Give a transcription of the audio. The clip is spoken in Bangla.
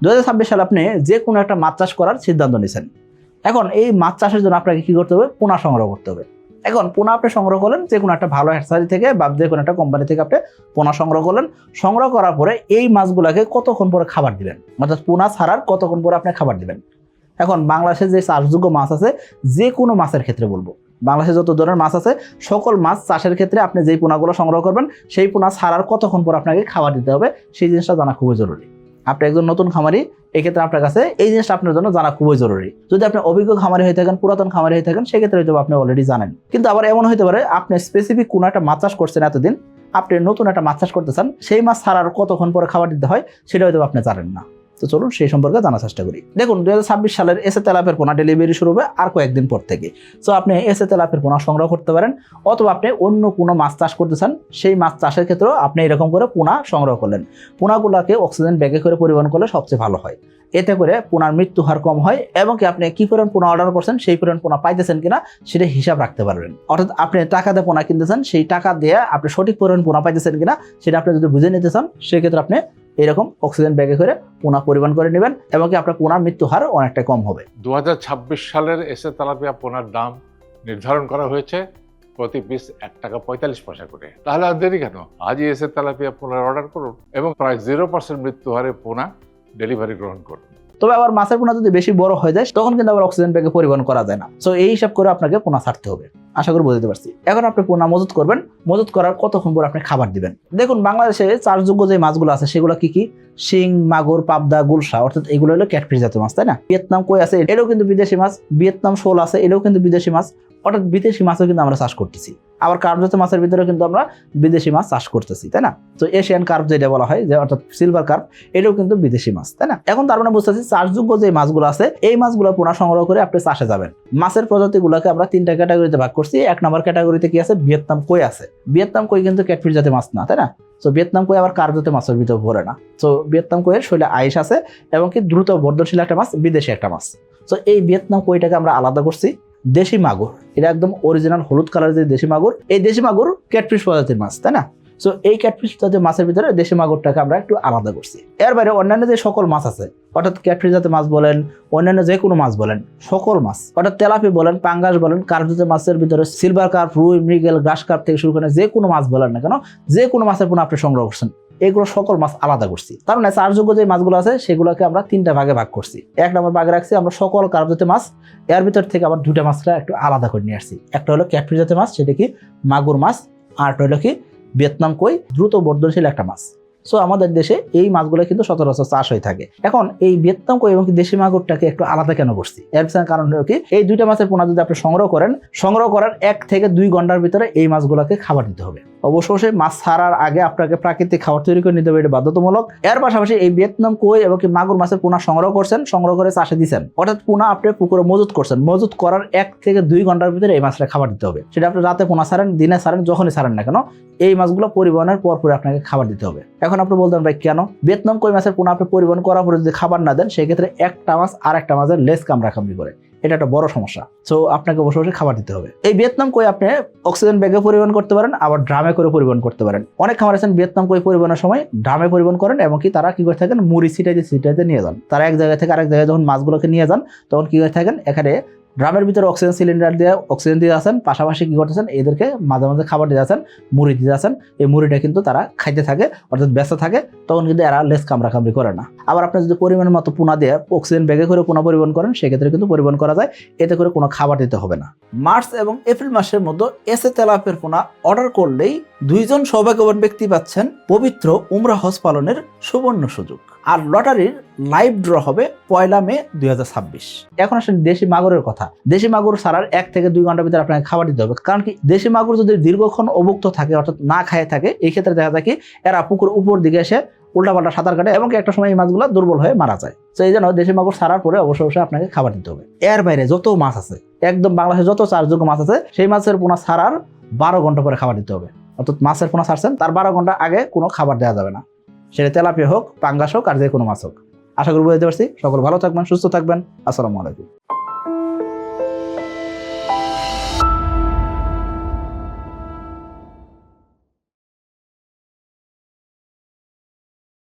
2026 সালে আপনি যে কোনো একটা মাছ চাষ করার সিদ্ধান্ত নিয়েছেন। এখন এই মাছ চাষের জন্য আপনাকে কি করতে হবে? পোনা সংগ্রহ করতে হবে। এখন পোনা আপনি সংগ্রহ করলেন যে কোনো একটা ভালো হ্যাচারি থেকে বা যে কোনো একটা কোম্পানি থেকে আপনি পোনা সংগ্রহ করলেন। সংগ্রহ করার পরে এই মাছগুলোকে কতক্ষণ পরে খাবার দিবেন, অর্থাৎ পোনা ছাড়ার কতক্ষণ পরে আপনি খাবার দিবেন। এখন বাংলাদেশে যে চাষযোগ্য মাছ আছে, যে কোনো মাছের ক্ষেত্রে বলবো, বাংলাদেশে যত ধরনের মাছ আছে সকল মাছ চাষের ক্ষেত্রে আপনি যেই পোনাগুলো সংগ্রহ করবেন সেই পোনা ছাড়ার কতক্ষণ পর আপনাকে খাবার দিতে হবে সেই জিনিসটা জানা খুবই জরুরি। আপনি একজন নতুন খামারি, এক্ষেত্রে আপনার কাছে এই জিনিসটা আপনার জন্য জানা খুবই জরুরি। যদি আপনি অভিজ্ঞ খামারি হয়ে থাকেন, পুরাতন খামারি হয়ে থাকেন, সেক্ষেত্রে হয়তো আপনি অলরেডি জানেন। কিন্তু আবার এমন হতে পারে আপনি স্পেসিফিক কোনো একটা মাছ চাষ করছেন এতদিন, আপনি নতুন একটা মাছ চাষ করতে চান, সেই মাছ ছাড়ার কতক্ষণ পরে খাবার দিতে হয় সেটা হয়তো আপনি জানেন না। তো চলুন সেই সম্পর্কে জানার চেষ্টা করি। দেখুন 2026 সালের এসে তেলাপের পোনা ডেলিভারি শুরু হবে আর কয়েকদিন পর থেকে। সো আপনি এসে তেলাপের পোনা সংগ্রহ করতে পারেন, অথবা আপনি অন্য কোনো মাছ চাষ করতে চান, সেই মাছ চাষের ক্ষেত্রেও আপনি এরকম করে পোনা সংগ্রহ করলেন। পোনাগুলোকে অক্সিজেন ব্যাগে করে পরিবহন করলে সবচেয়ে ভালো হয়। এতে করে পোনার মৃত্যু হার কম হয় এবং কি আপনি কি পরিমাণ পোনা অর্ডার করছেন সেই পরিমাণ পোনা পাইতেছেন কিনা সেটা হিসাব রাখতে পারবেন। অর্থাৎ আপনি টাকা দিয়ে পোনা কিনতেছেন, সেই টাকা দিয়ে আপনি সঠিক পরিমাণ পোনা পাইতেছেন কিনা সেটা আপনি যদি বুঝে নিতে চান, সেক্ষেত্রে আপনি এরকম অক্সিজেন ব্যাগে করে পোনা পরিবহন করে নেবেন এবং কি আপনার পোনার মৃত্যু হার অনেকটা কম হবে। 2026 সালের এসে তেলাপিয়া পোনার দাম নির্ধারণ করা হয়েছে প্রতি পিস 1 টাকা 45 পয়সা করে। তাহলে আর দেরি কেন? আজই এসে তেলাপিয়া পোনার অর্ডার করুন এবং প্রায় 0% মৃত্যু হারে পোনা ডেলিভারি গ্রহণ করুন। তবে আবার মাছের পোনা যদি বেশি বড় হয়ে যায় তখন কিন্তু আবার অক্সিজেন ব্যাগে পরিবহন করা যায় না। সো এই হিসাব করে আপনাকে পোনা ছাড়তে হবে। আশা করি বুঝতে পারছি। এখন আপনি পোনা মজুত করবেন, মজুত করার কতক্ষণ পর আপনি খাবার দিবেন। দেখুন বাংলাদেশে চাষযোগ্য যে মাছগুলো আছে সেগুলো কি কি? শিং, মাগুর, পাবদা, গুলশা, অর্থাৎ এগুলো হলো ক্যাটফিশ জাতীয় মাছ, তাই না? ভিয়েতনাম কই আছে, এটাও কিন্তু বিদেশি মাছ। ভিয়েতনাম শোল আছে, এটাও কিন্তু বিদেশি মাছ। অর্থাৎ বিদেশি মাছও কিন্তু আমরা চাষ করতেছি। আবার কার্প জাতীয় মাছের ভিতরে কিন্তু আমরা বিদেশি মাছ চাষ করতেছি, তাই না? তো এশিয়ান কার্প যেটা বলা হয়, যে অর্থাৎ সিলভার কার্প, এটাও কিন্তু বিদেশি মাছ, তাই না? এখন তার মানে বুঝতেছি চাষযোগ্য যে মাছগুলো আছে এই মাছগুলো পোনা সংগ্রহ করে আপনি চাষে যাবেন। মাছের প্রজাতিগুলোকে আমরা 3টা ক্যাটাগরিতে ভাগ করছি। 1 নম্বর ক্যাটাগরিতে কি আছে? ভিয়েতনাম কই আছে। ভিয়েতনাম কই কিন্তু ক্যাটফিশ জাতীয় মাছ না, তাই না? তো ভিয়েতনাম কই আবার কার্প জাতীয় মাছের ভিতরে পড়ে না। তো ভিয়েতনাম কইয়ের শরীরে আইস আছে এবং কি দ্রুত বর্ধনশীল একটা মাছ, বিদেশি একটা মাছ। তো এই ভিয়েতনাম কইটাকে আমরা আলাদা করছি। দেশি মাগুর, এটা একদম অরিজিনাল হলুদ কালারের যে দেশি মাগুর, এই দেশি মাগুর ক্যাটফিশ প্রজাতির মাছ, তাই না? সো এই ক্যাটফিশ জাতীয় মাছের ভিতরে দেশি মাগুরটাকে আমরা একটু আলাদা করছি। এর বাইরে অন্যান্য যে সকল মাছ আছে, অর্থাৎ ক্যাটফিশ জাতীয় মাছ বলেন, অন্যান্য যে কোনো মাছ বলেন, সকল মাছ, অর্থাৎ তেলাপি বলেন, পাঙ্গাস বলেন, কার্প জাতীয় মাছের ভিতরে সিলভার কার্প, রুই, মৃগেল, গ্রাস কার্প থেকে শুরু করে যে কোনো মাছ বলেন না কেন, যে কোনো মাছের পোনা আপনি সংগ্রহ করছেন, এগুলো সকল মাছ আলাদা করছি। তার মানে চাষযোগ্য যে মাছগুলো আছে সেগুলোকে আমরা 3টা ভাগে ভাগ করছি। 1 নম্বর ভাগে রাখছি আমরা সকল কার্প জাতীয় মাছ। এর ভিতর থেকে আবার 2টা মাছটা একটু আলাদা করে নিয়ে আসছি। একটা হলো ক্যাটফিশ জাতীয় মাছ, সেটা কি মাগুর মাছ, আর একটা হলো কি ভিয়েতনাম কই, দ্রুত বর্ধনশীল একটা মাছ। সো আমাদের দেশে এই মাছগুলো কিন্তু সচরাচর চাষ হয়ে থাকে। এখন এই ভিয়েতনাম কই এবং দেশি মাগুরটাকে একটু আলাদা কেন করছি? এর পিছনে কারণ হলো কি, এই 2টা মাছের পোনা যদি আপনি সংগ্রহ করেন, সংগ্রহ করার 1 থেকে 2 ঘন্টার ভিতরে এই মাছগুলোকে খাবার দিতে হবে। অবশ্যই মাছ ছাড়ার আগে আপনাকে প্রাকৃতিক খাবার তৈরি করে নিতে হবে, এটা বাধ্যতামূলক। এর পাশাপাশি এই ভিয়েতনাম কই এবং মাগুর মাছের পোনা সংগ্রহ করছেন, সংগ্রহ করে চাষে দিচ্ছেন, অর্থাৎ পোনা আপনি পুকুরে মজুত করছেন, মজুত করার 1 থেকে 2 ঘন্টার ভিতরে এই মাছটা খাবার দিতে হবে। সেটা আপনি রাতে পোনা ছাড়েন, দিনে ছাড়েন, যখনই ছাড়েন না কেন, এই মাছগুলো পরিবহনের পর আপনাকে খাবার দিতে হবে। এখন আপনি বলতেন ভাই কেন? ভিয়েতনাম কই মাছের পোনা আপনি পরিবহন করার পরে যদি খাবার না দেন, সেক্ষেত্রে একটা মাছ আর একটা মাছের লেজ কামড়াকামড়ি করে, এটা একটা বড় সমস্যা। সো আপনাকে অবশ্যই খাবার দিতে হবে। এই ভিয়েতনাম কই আপনি অক্সিজেন ব্যাগে পরিবহন করতে পারেন, আবার ড্রামে করে পরিবহন করতে পারেন। অনেক খামার আছেন ভিয়েতনাম কই পরিবহনের সময় ড্রামে পরিবহন করেন এবং কি তারা কি করে থাকেন, মুড়ি ছিটাইতে নিয়ে যান। তারা এক জায়গা থেকে আরেক জায়গায় যখন মাছগুলোকে নিয়ে যান তখন কি করে থাকেন, এখানে ড্রামের ভিতরে অক্সিজেন সিলিন্ডার দিয়ে অক্সিজেন দিয়ে আছেন, পাশাপাশি কি করতেছেন, এদেরকে মাঝে মাঝে খাবার দিয়ে আছেন, মুড়ি দিয়ে আছেন। এই মুড়িটা কিন্তু তারা খাইতে থাকে, অর্থাৎ ব্যস্ত থাকে, তখন কিন্তু এরা লেস কামড়াকামড়ি করে না। আবার আপনি যদি পরিমাণ মতো পোনা দিয়ে অক্সিজেন ব্যাগে করে পোনা পরিবহন করেন, সেক্ষেত্রে কিন্তু পরিবহন করা যায়, এতে করে কোনো খাবার দিতে হবে না। মার্চ এবং এপ্রিল মাসের মধ্যে এসে তেলাপিয়ার পোনা অর্ডার করলেই 2 জন সৌভাগ্যবান ব্যক্তি পাচ্ছেন পবিত্র উমরা হজ পালনের সুবর্ণ সুযোগ। আর লটারির লাইভ ড্র হবে 1 মে 2026। এখন আসেন দেশি মাগুরের কথা। দেশি মাগুর ছাড়ার 1 থেকে 2 ঘন্টার ভিতরে আপনাকে খাবার দিতে হবে। কারণ কি, দেশি মাগুর যদি দীর্ঘক্ষণ অভুক্ত থাকে, অর্থাৎ না খায় থাকে, এই ক্ষেত্রে দেখা যায় কি এরা পুকুর উপর দিকে এসে উল্টাপাল্টা সাঁতার কাটে এবং একটা সময় এই মাছগুলো দুর্বল হয়ে মারা যায়। তো এই জন্য দেশি মাগুর ছাড়ার পরে অবশ্যই আপনাকে খাবার দিতে হবে। এর বাইরে যত মাছ আছে, একদম বাংলাদেশে যত চাষযোগ্য মাছ আছে, সেই মাছের পোনা ছাড়ার 12 ঘন্টা পরে খাবার দিতে হবে। অর্থাৎ মাছের পোনা ছাড়ছেন তার 12 ঘন্টা আগে কোনো খাবার দেওয়া যাবে না, সেটা তেলাপিয়া হোক, পাঙ্গাস হোক, আর যে কোনো মাছ হোক। আশা করি বুঝতে পারছি। সকল ভালো থাকবেন, সুস্থ থাকবেন। আসসালামু আলাইকুম।